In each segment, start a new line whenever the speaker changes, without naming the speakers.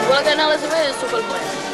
Guacamole se ve súper bueno.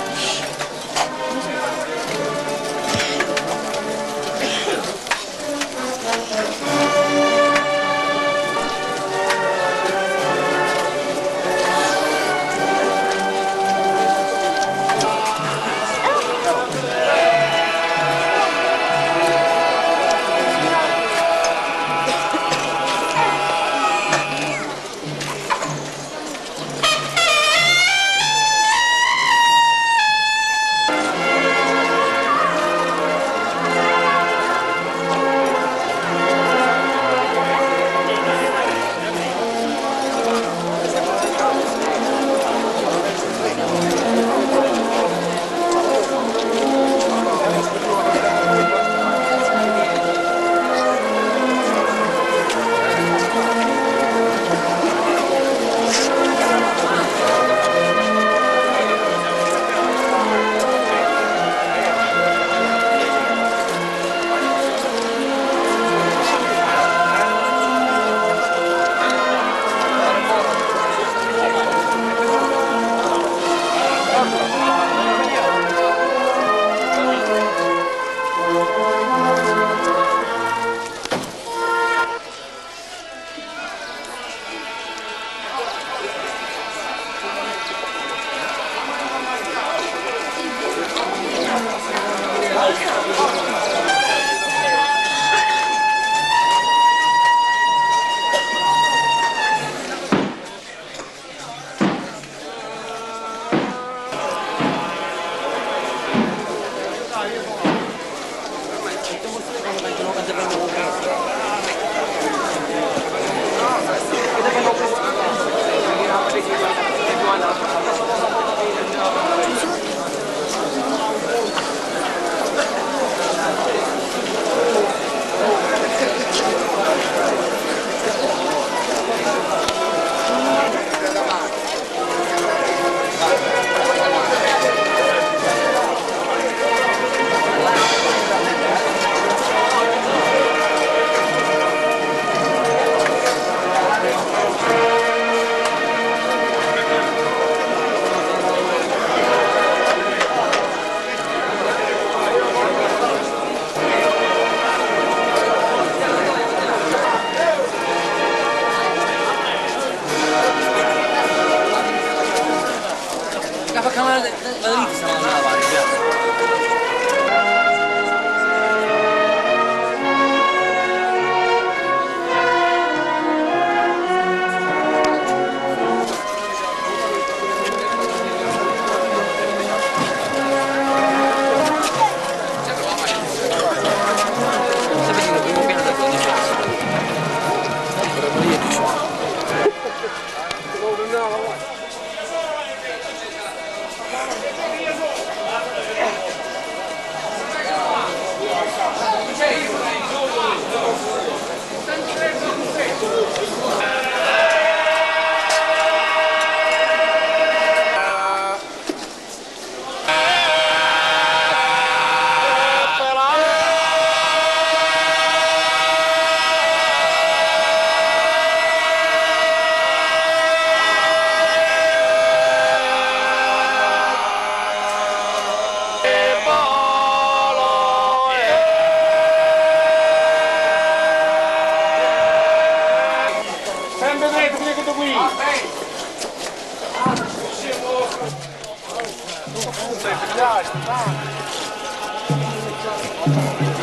camera vado lì che stiamo andando a lavare,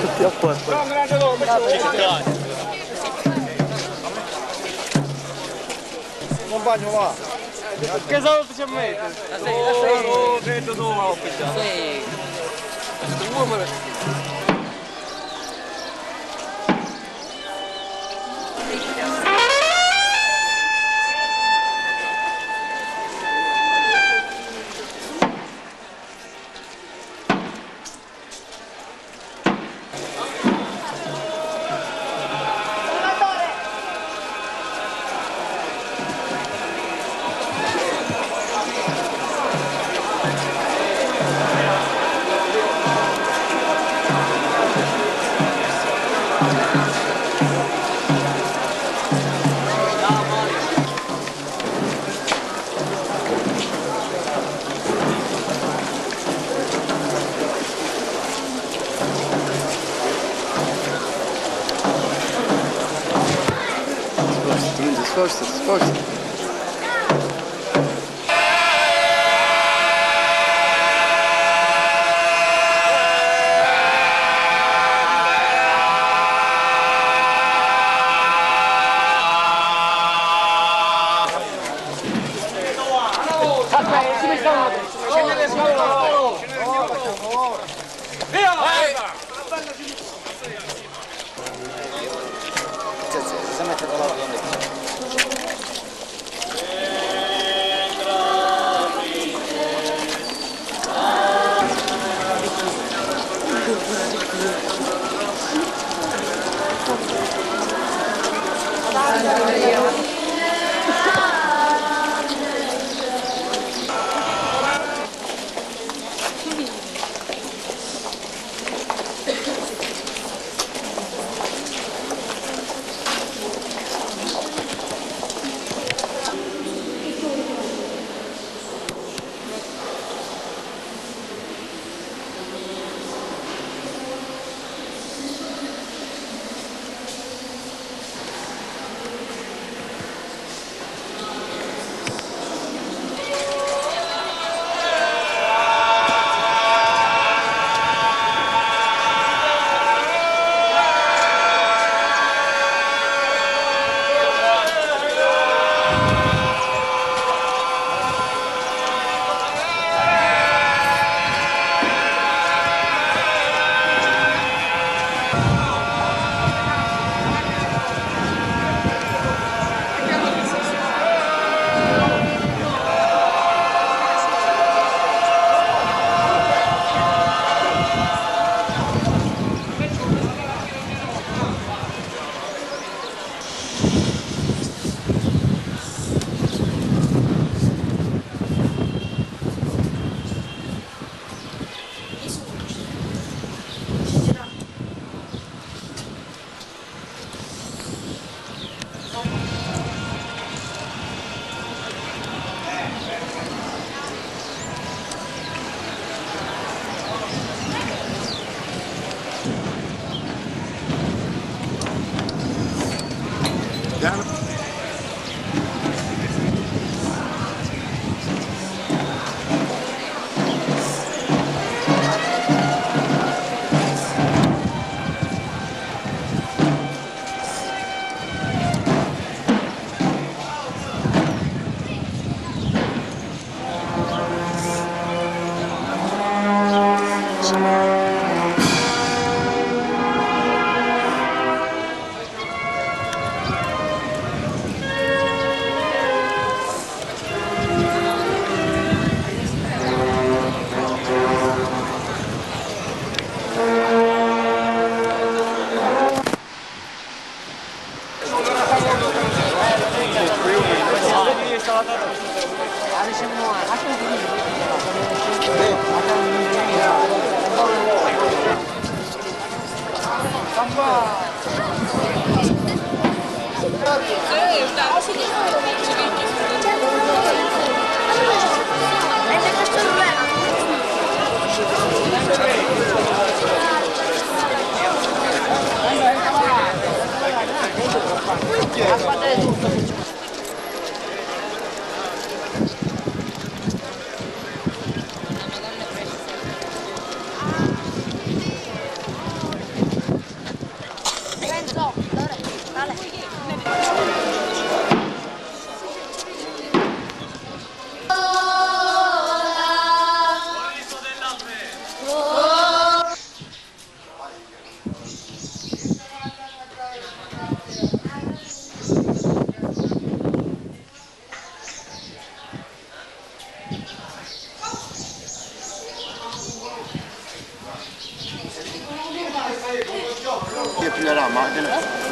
Tutti a posto. Compagno va. Che salto ci mette? Oh, credo tu ho pensato.
Sì. Questo uomo
Sforza.
Chi piglierà macchina?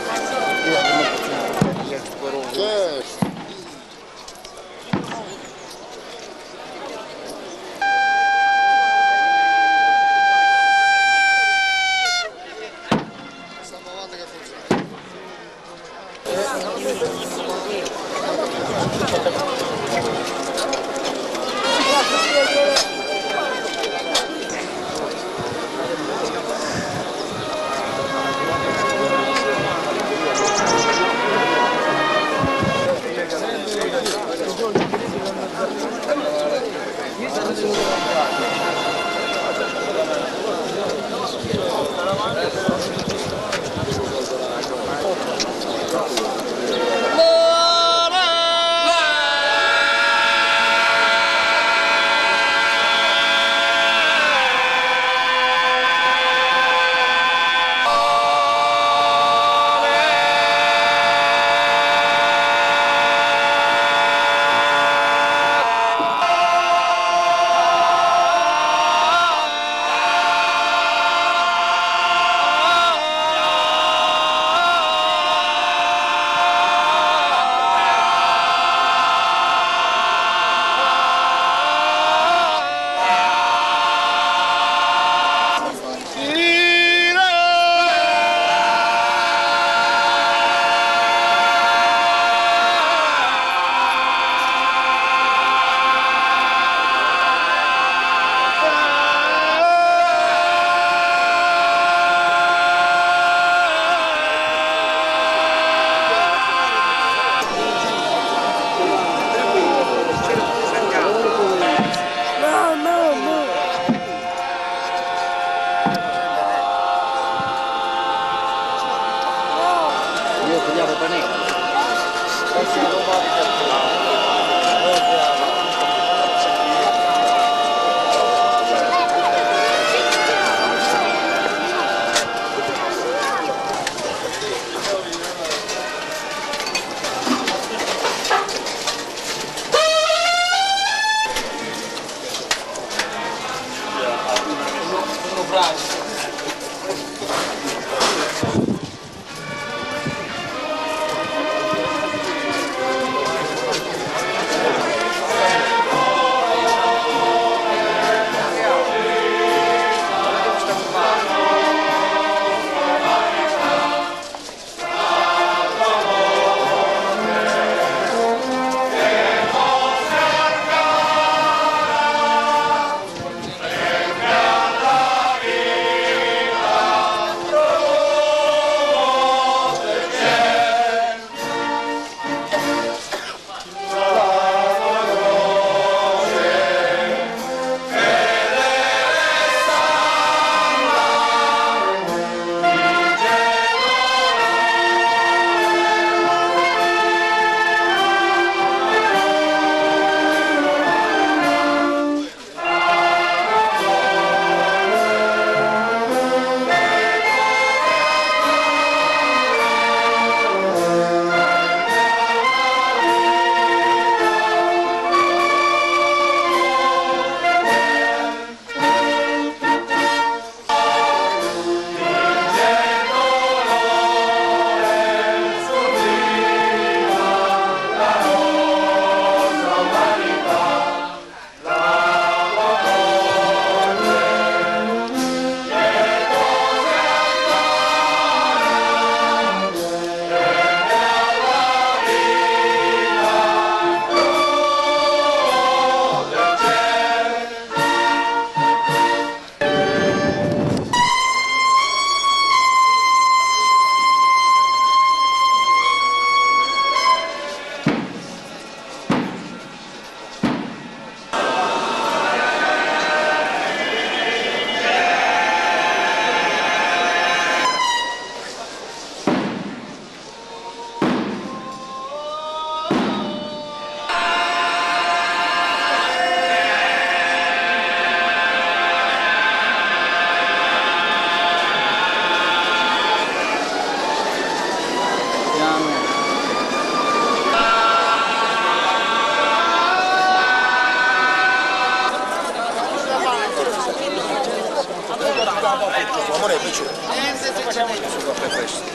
Su caffè fresco.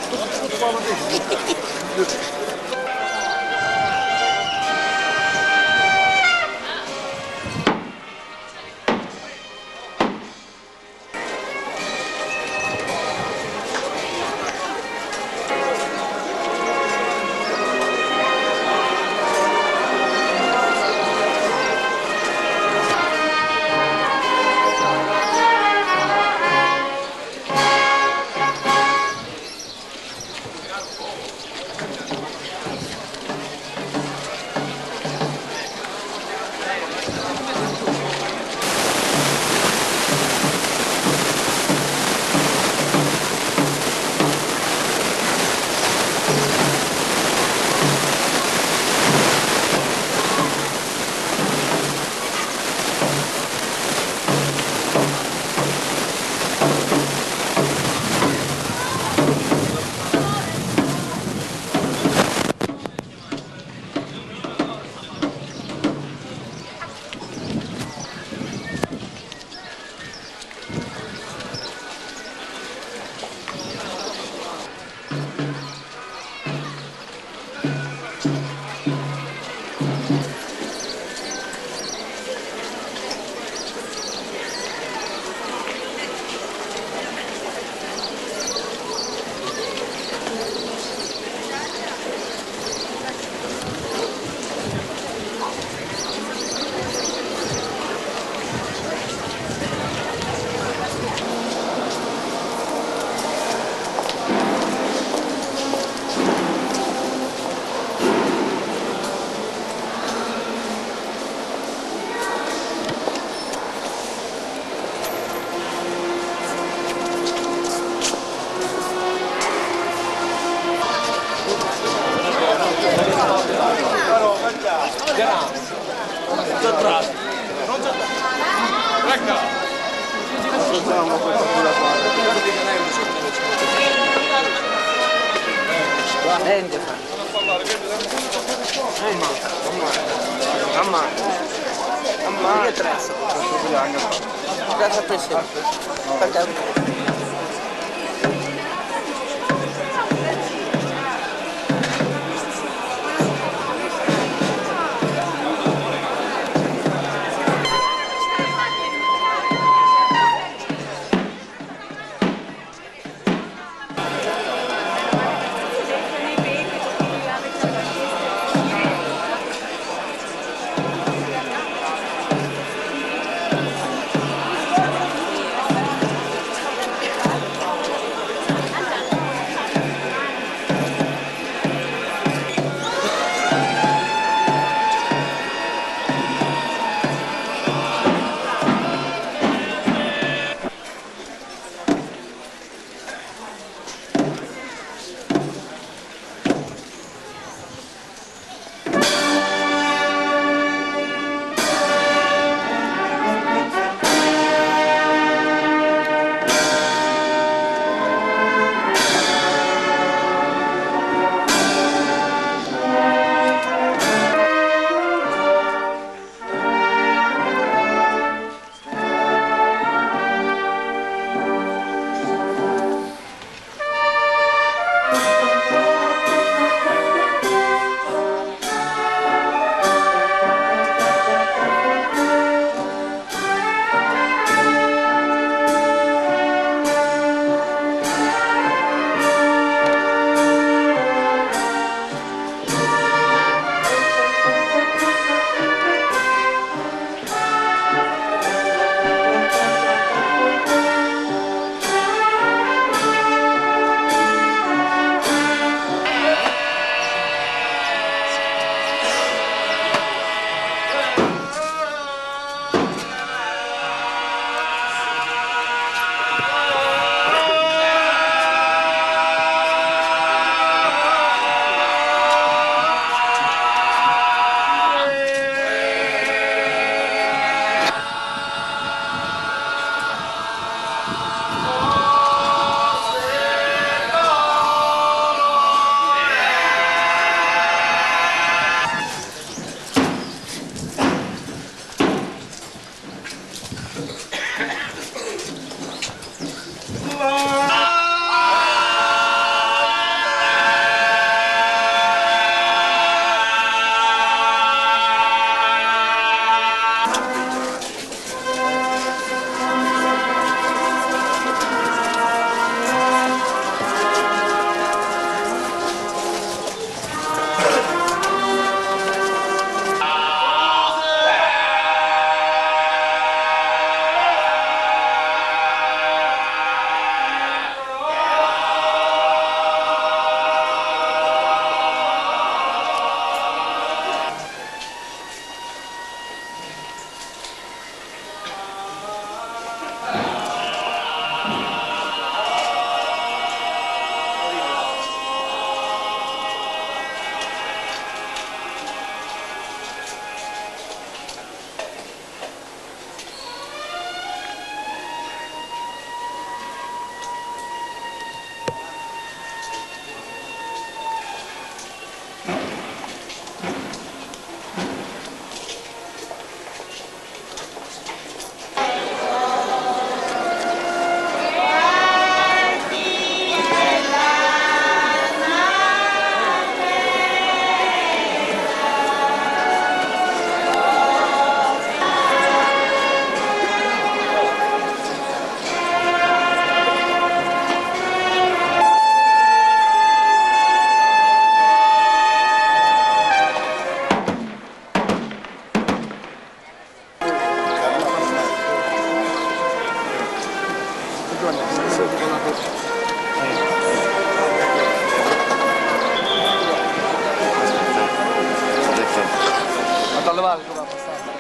Vado a levare come abbastanza.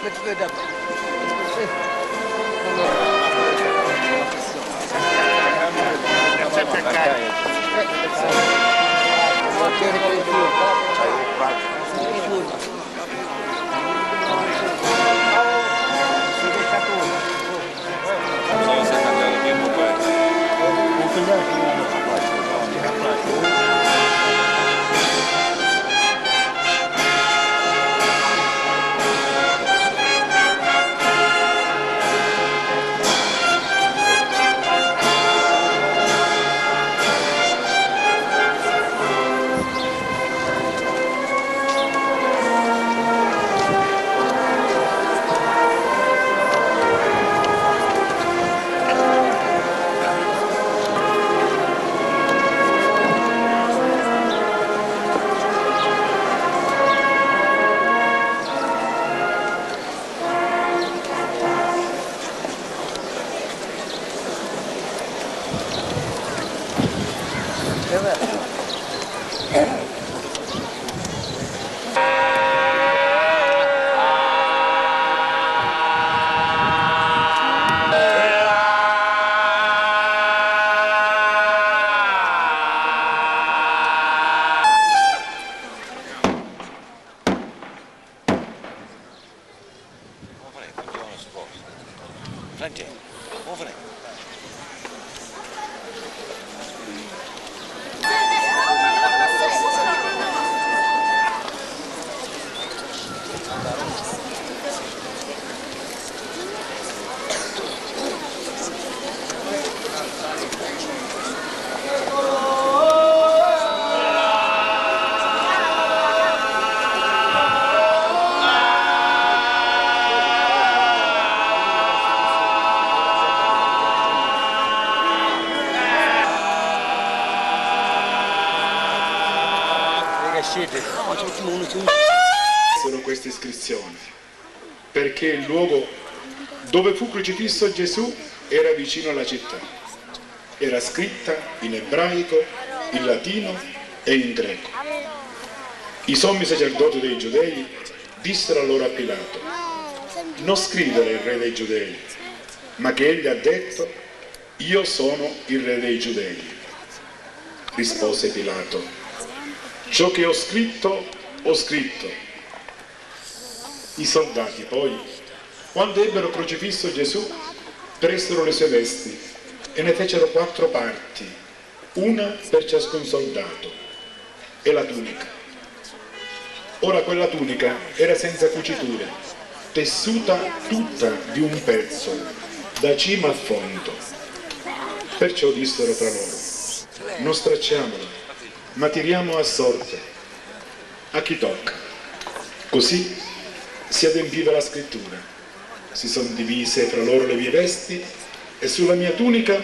Mettete da
Francesco, come fai?
Sono queste iscrizioni, perché il luogo dove fu crocifisso Gesù era vicino alla città. Era scritta in ebraico, in latino e in greco. I sommi sacerdoti dei Giudei dissero allora a Pilato: non scrivere il re dei Giudei, ma che egli ha detto: io sono il re dei Giudei. Rispose Pilato: ciò che ho scritto, ho scritto. I soldati poi, quando ebbero crocifisso Gesù, presero le sue vesti e ne fecero 4 parti, una per ciascun soldato, e la tunica. Ora quella tunica era senza cuciture, tessuta tutta di un pezzo, da cima a fondo. Perciò dissero tra loro: non stracciamola, ma tiriamo a sorte, a chi tocca. Così si adempiva la scrittura. Si sono divise fra loro le mie vesti e sulla mia tunica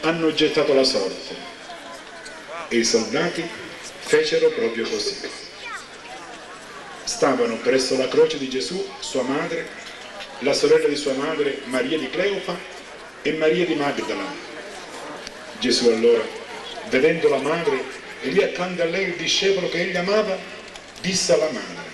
hanno gettato la sorte. E i soldati fecero proprio così. Stavano presso la croce di Gesù sua madre, la sorella di sua madre Maria di Cleofa e Maria di Magdala. Gesù allora, vedendo la madre e lì accanto a lei il discepolo che egli amava, disse alla madre: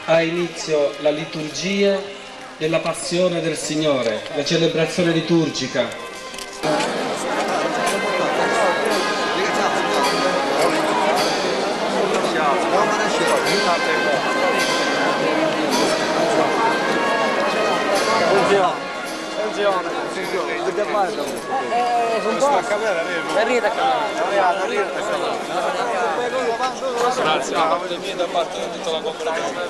Ha inizio la liturgia della Passione del Signore, la celebrazione liturgica.
Grazie, da parte di tutta la congregazione.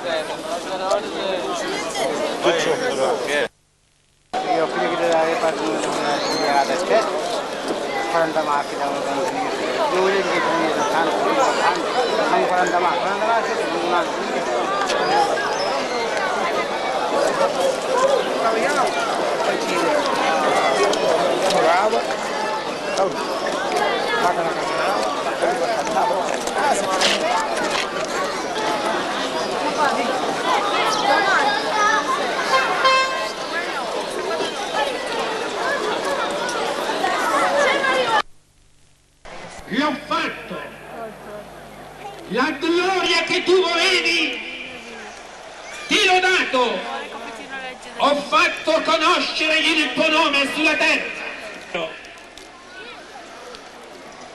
Io prima che avevo fatto una testa, 40 macchine avevo contenuto. Io volevo che prendere tanto, 40 macchine, un altro.
L'ho fatto! La gloria che tu volevi ti l'ho dato! Ho fatto conoscere il tuo nome sulla terra!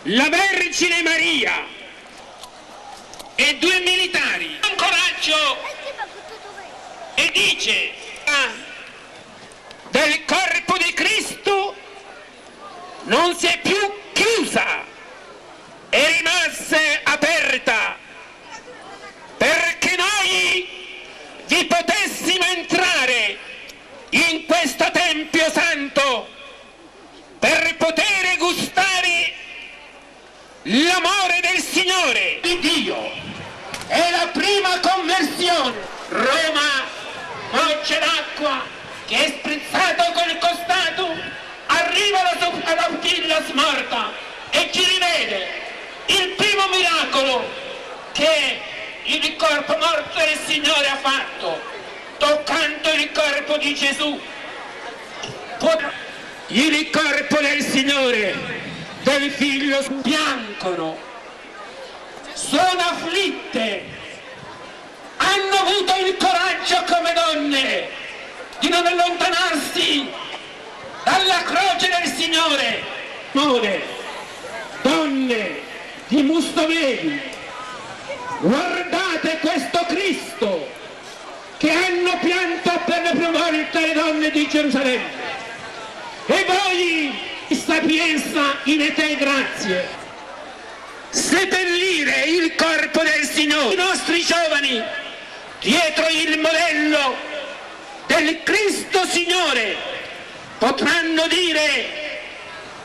La Vergine Maria e 2 militari un coraggio e dice del corpo di Cristo non si è più chiusa, è rimase aperta perché noi vi potessimo entrare in questo Tempio Santo per poter gustare l'amore del Signore di Dio. È la prima conversione. Roma foggia d'acqua che è sprizzato col costato, arriva alla bottiglia smorta e ci rivede il primo miracolo che il corpo morto del Signore ha fatto, toccando il corpo di Gesù. Il corpo del Signore, del Figlio, piangono, sono afflitte, hanno avuto il coraggio come donne di non allontanarsi dalla croce del Signore. Donne di Mustoveni, guardate questo Cristo che hanno pianto per la prima volta le donne di Gerusalemme, e voi, sapienza in età e grazie, seppellire il corpo del Signore. I nostri giovani, dietro il modello del Cristo Signore, potranno dire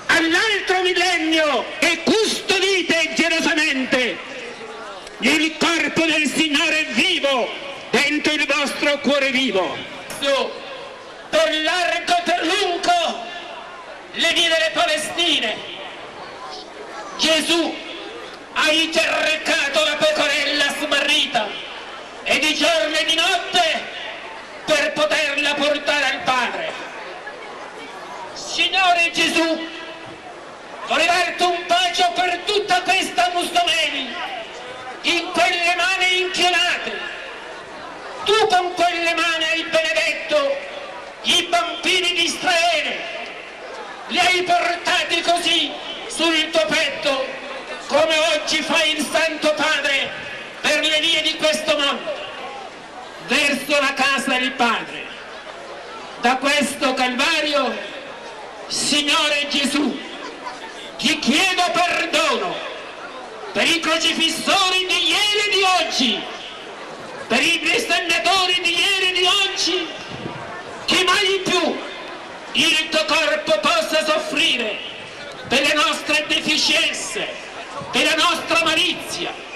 all'altro millennio e custodite gelosamente il corpo del Signore vivo dentro il vostro cuore vivo. Per largo e per lungo le vie delle Palestine Gesù ha interrecato la pecorella smarrita e di giorno e di notte per poterla portare al Padre. Signore Gesù, vorrei darti un bacio per tutta questa Mustomeni, in quelle mani inchiodate. Tu con quelle mani hai benedetto i bambini di Israele, li hai portati così sul tuo petto, come oggi fa il Santo Padre per le vie di questo mondo, verso la casa del Padre. Da questo Calvario, Signore Gesù, ti chiedo perdono per i crocifissori di ieri e di oggi, per i bestemmiatori di ieri e di oggi, che mai più il tuo corpo possa soffrire per le nostre deficienze, per la nostra malizia.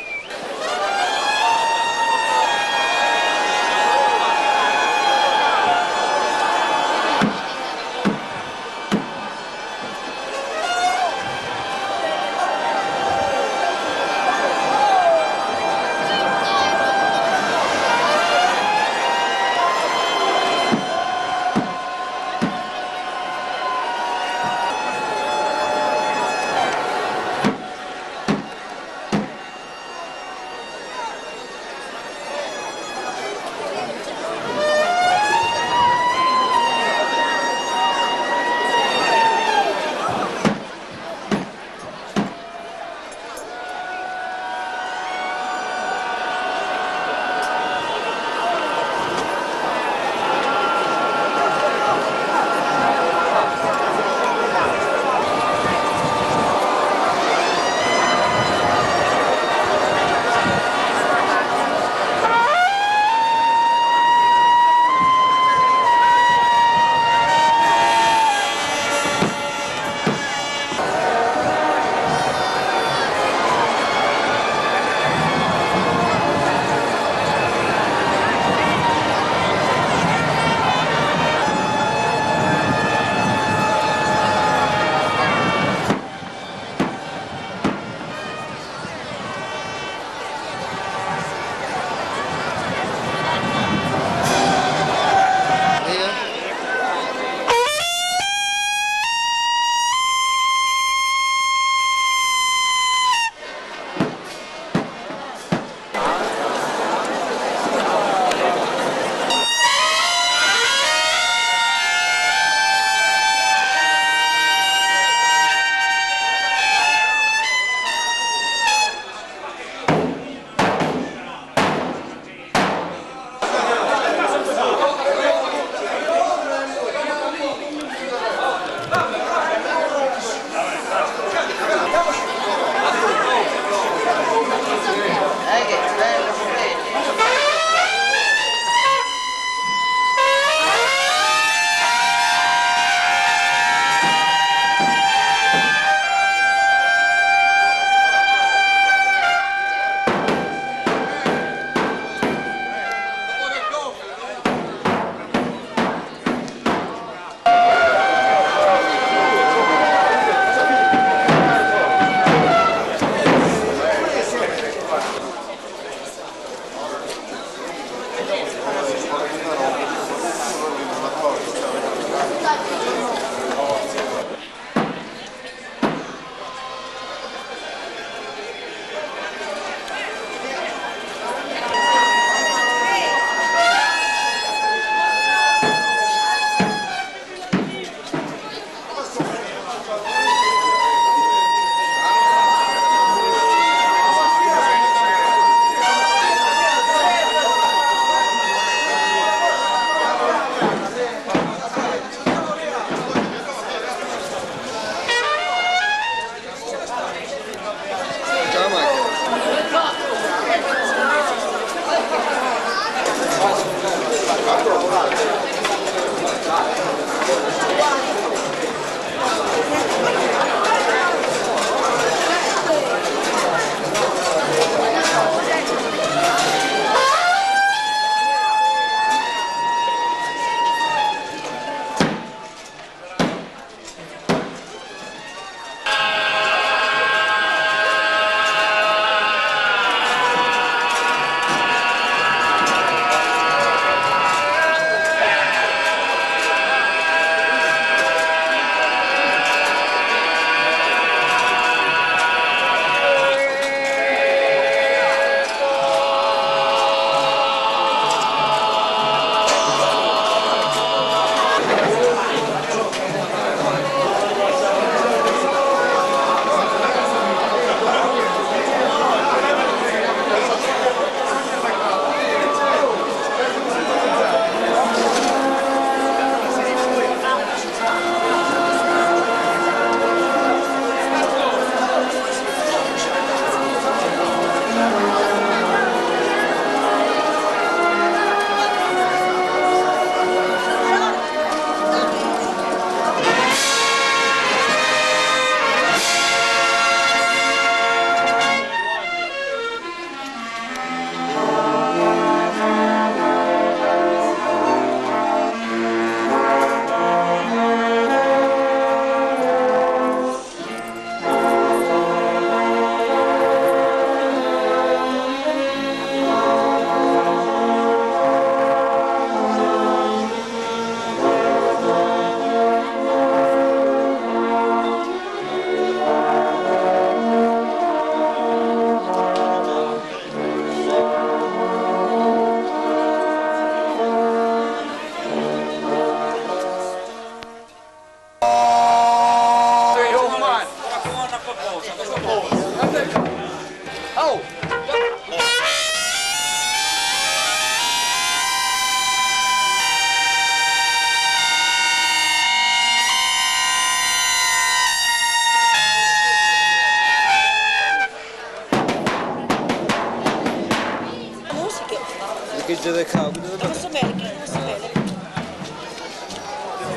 Che de cavo,
Non so bene, non so bene.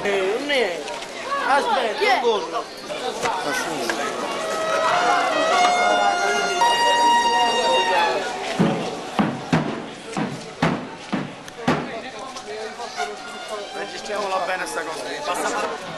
Non è. Aspetta, un gorro. Registriamola bene sta cosa.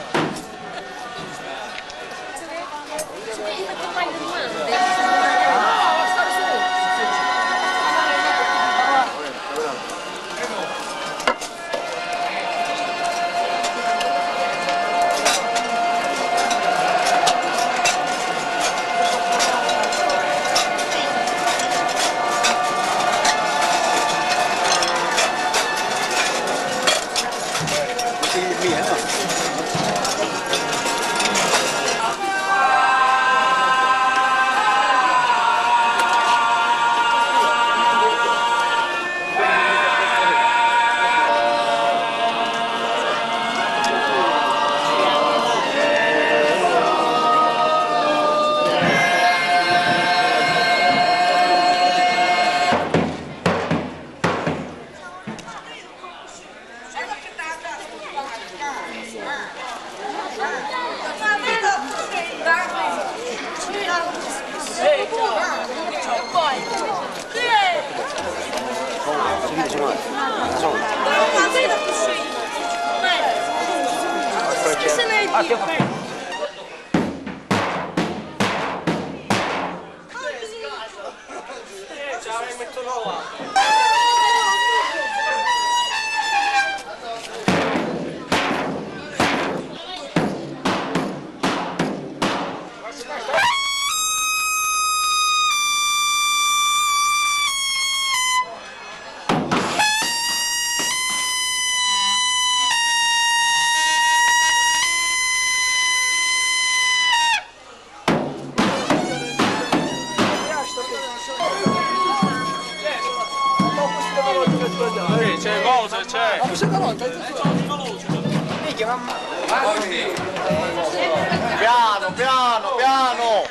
Piano, piano, piano!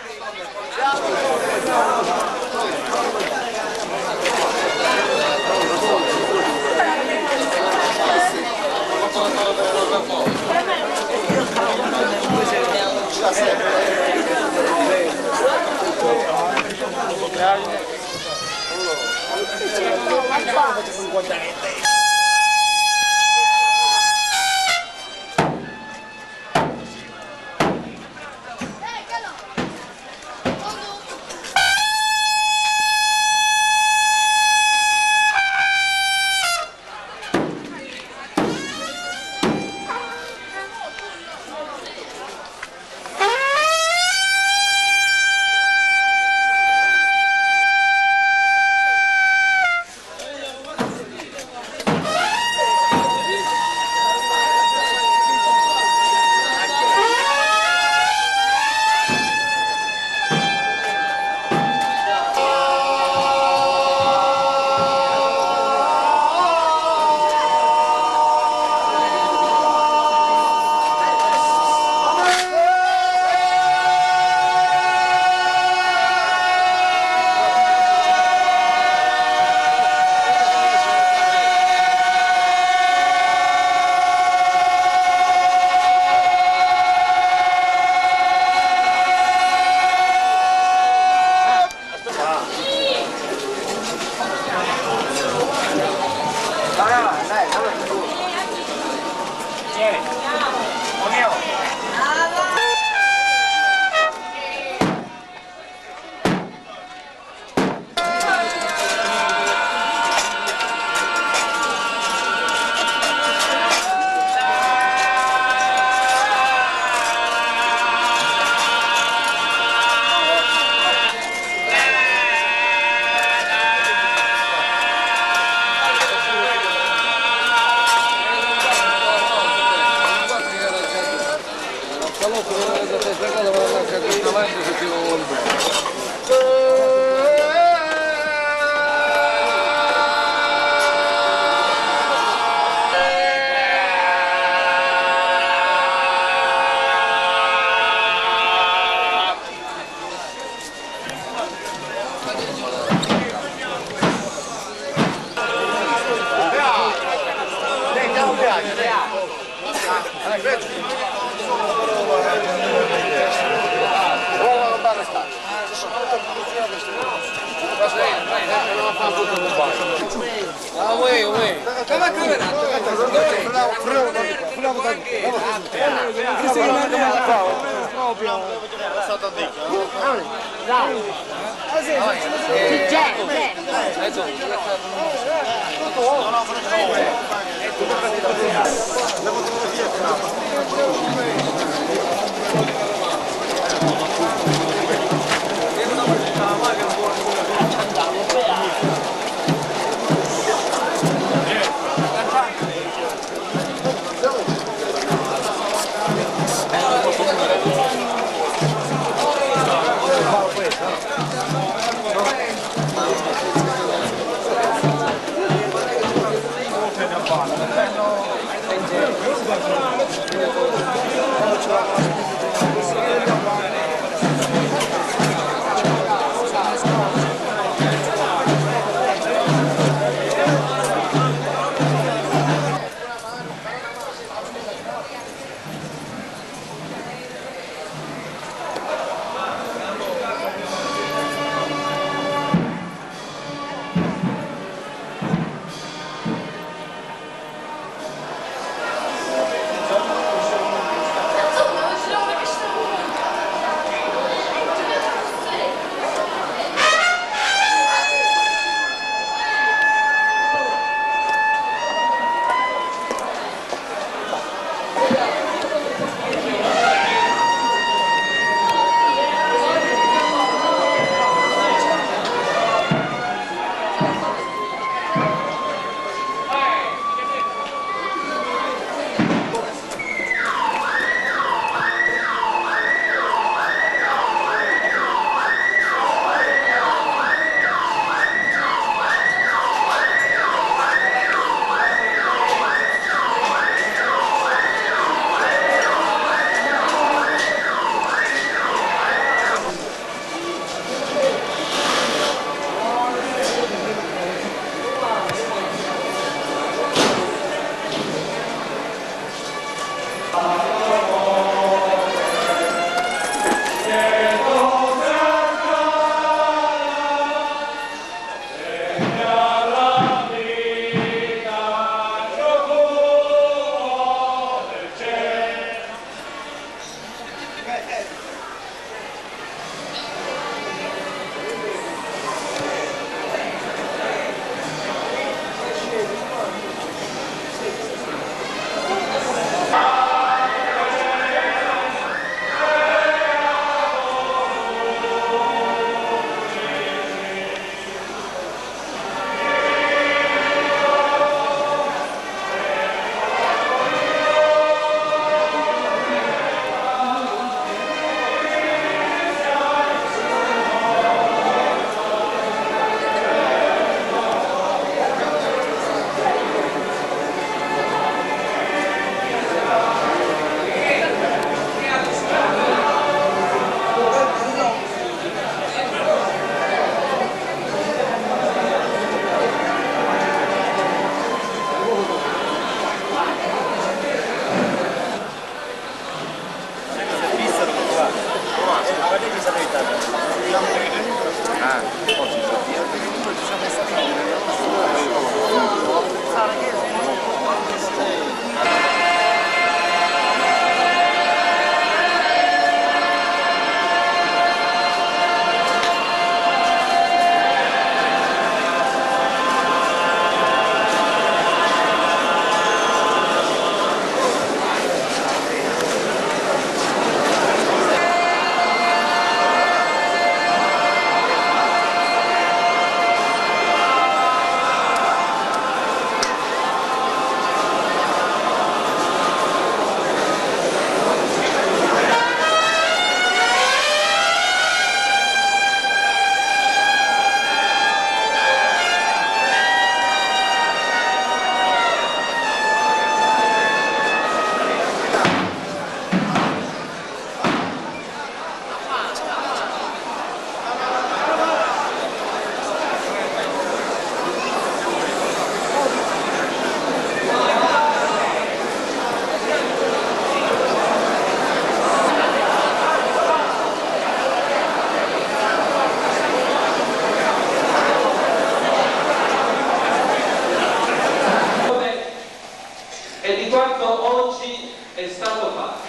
E di quanto oggi è stato fatto.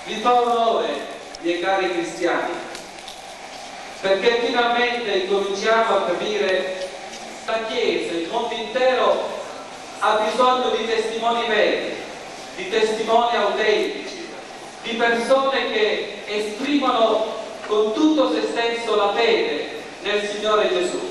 Vi fa onore, miei cari cristiani, perché finalmente cominciamo a capire che la Chiesa, il mondo intero, ha bisogno di testimoni veri, di testimoni autentici, di persone che esprimono con tutto se stesso la fede nel Signore Gesù.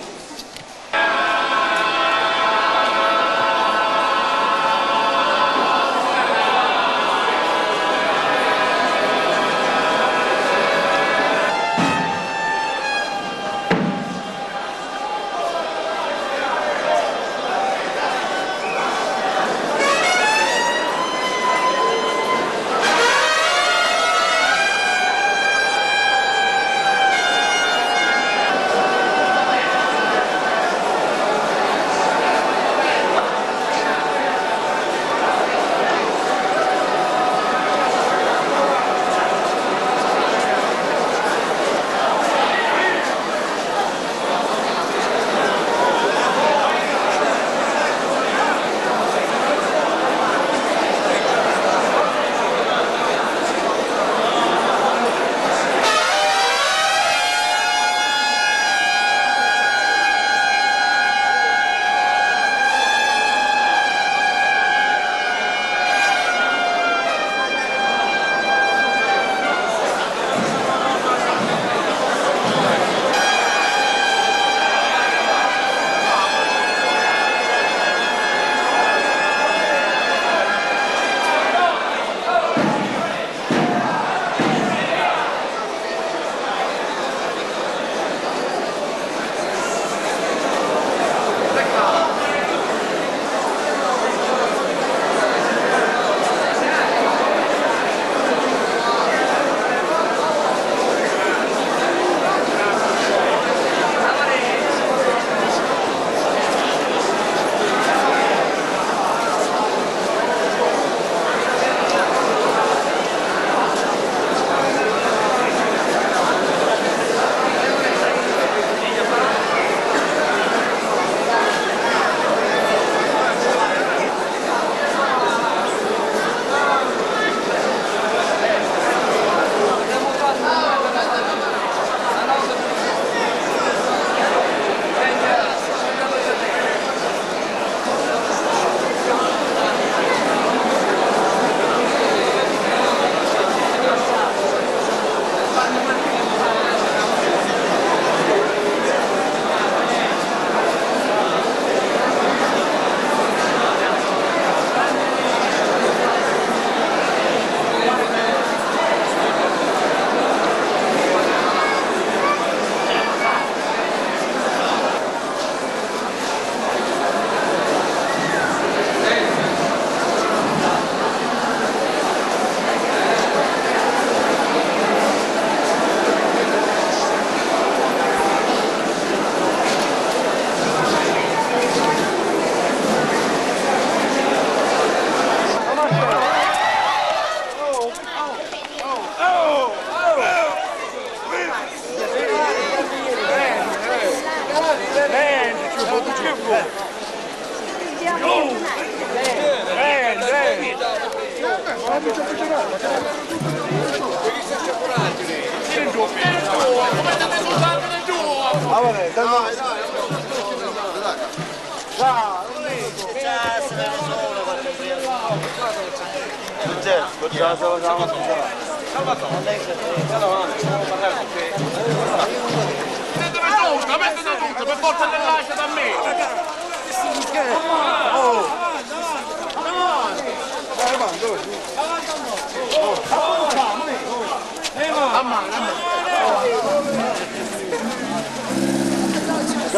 Mettete tutto, per forza le lascia da me!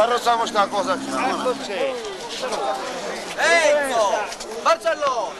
Arrossamos sta cosa qui.
Enzo! Marcello!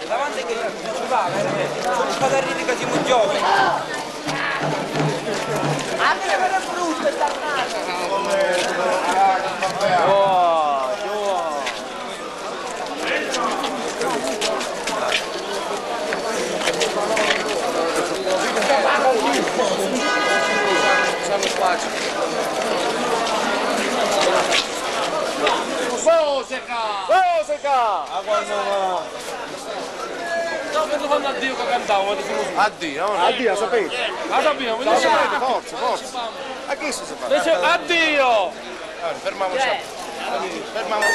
Davanti che non ci va, veramente. Sono spadarrini che si muggiono. Anche per le frutte,
Quando fanno addio che cantavano,
Addio, addio, sapete?
ah sappiamo, non sapete,
Forza, forza. A chi si fa?
dice addio!
Fermiamoci. Fermiamoci.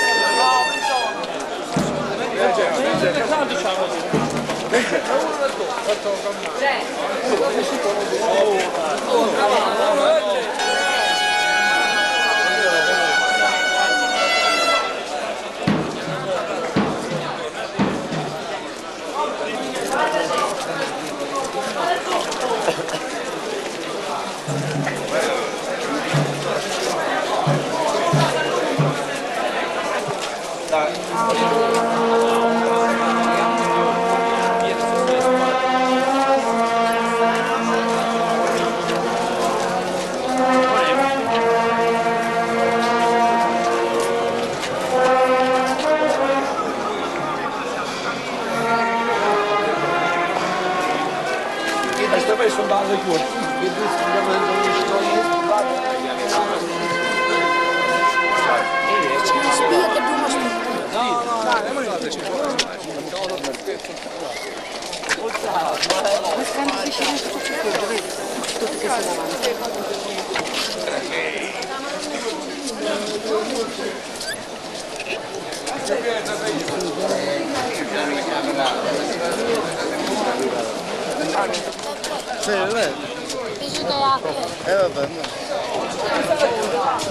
Vabbè.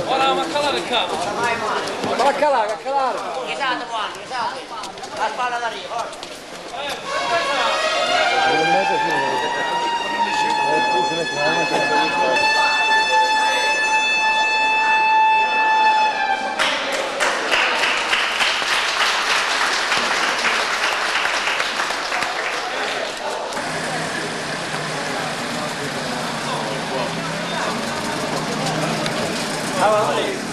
Ora, ma
calare il capo.
Ma a calare, a calare.
Esatto, guarda, esatto. La spalla da lì, forza.
Ah,